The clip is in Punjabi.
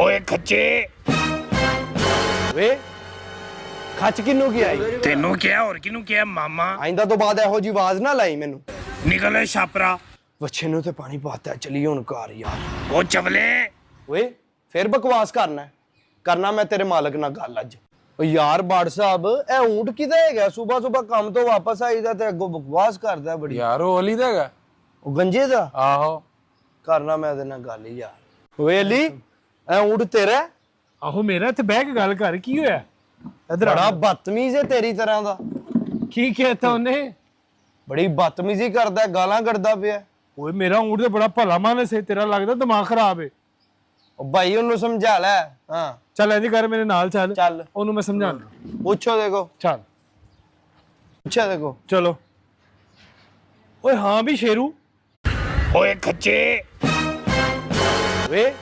ਓਏ ਖੱਚੇ ਵੇ ਖੱਚ ਕਿਨੂੰ ਕੀ ਆਈ ਤੈਨੂੰ ਕਿਹਾ ਹੋਰ ਕਿਹਨੂੰ ਕਿਹਾ ਮਾਮਾ ਆਇੰਦਾ ਤੋਂ ਬਾਅਦ ਇਹੋ ਜੀ ਆਵਾਜ਼ ਨਾ ਲਾਈ ਮੈਨੂੰ ਨਿਕਲੇ ਛਾਪਰਾ ਬੱਚੇ ਨੂੰ ਤੇ ਪਾਣੀ ਪਾਤਾ ਚਲੀ ਹੁਣ ਘਰ ਯਾਰ ਉਹ ਚਵਲੇ ਓਏ ਫਿਰ ਬਕਵਾਸ ਕਰਨਾ ਮੈਂ ਤੇਰੇ ਮਾਲਕ ਨਾਲ ਗੱਲ ਅੱਜ ਓ ਯਾਰ ਬਾੜ ਸਾਹਿਬ ਇਹ ਊਂਟ ਕਿਹਦਾ ਹੈਗਾ ਸਵੇਰ ਕੰਮ ਤੋਂ ਵਾਪਸ ਆਈਦਾ ਤੇ ਅੱਗੋਂ ਬਕਵਾਸ ਕਰਦਾ ਬੜੀ ਯਾਰ ਉਹ ਅਲੀ ਦਾ ਹੈਗਾ ਉਹ ਗੰਜੇ ਦਾ ਆਹੋ ਕਰਨਾ ਮੈਂ ਇਹਦੇ ਨਾਲ ਗੱਲ ਹੀ ਯਾਰ ਓਏ ਅਲੀ ਇਹ ਊਂਟ ਤੇਰਾ ਹੈ? ਆਹੋ ਮੇਰਾ ਤੇ ਬਹਿ ਕੇ ਗੱਲ ਕਰ ਕੀ ਹੋਇਆ ਇਧਰ ਬੜਾ ਬਦਤਮੀਜ਼ ਹੈ ਤੇਰੀ ਤਰ੍ਹਾਂ ਦਾ ਕੀ ਕਹਿਤਾ ਉਹਨੇ ਬੜੀ ਬਦਤਮੀਜ਼ੀ ਕਰਦਾ ਗਾਲਾਂ ਕੱਢਦਾ ਪਿਆ ਓਏ ਮੇਰਾ ਊਂਟ ਤੇ ਬੜਾ ਭਲਾ ਮਾਨਸ ਹੈ ਤੇਰਾ ਲੱਗਦਾ ਦਿਮਾਗ ਖਰਾਬ ਹੈ ਉਹ ਭਾਈ ਉਹਨੂੰ ਸਮਝਾ ਲੈ ਹਾਂ ਚੱਲ ਇੰਜ ਕਰ ਮੇਰੇ ਨਾਲ ਚੱਲ ਚੱਲ ਉਹਨੂੰ ਮੈਂ ਸਮਝਾਉਂਦਾ ਪੁੱਛੋ ਦੇਖੋ ਚੱਲ ਪੁੱਛਿਆ ਦੇਖੋ ਚਲੋ ਓਏ ਹਾਂ ਵੀ ਸ਼ੇਰੂ ਓਏ ਖੱਚੇ ਵੇ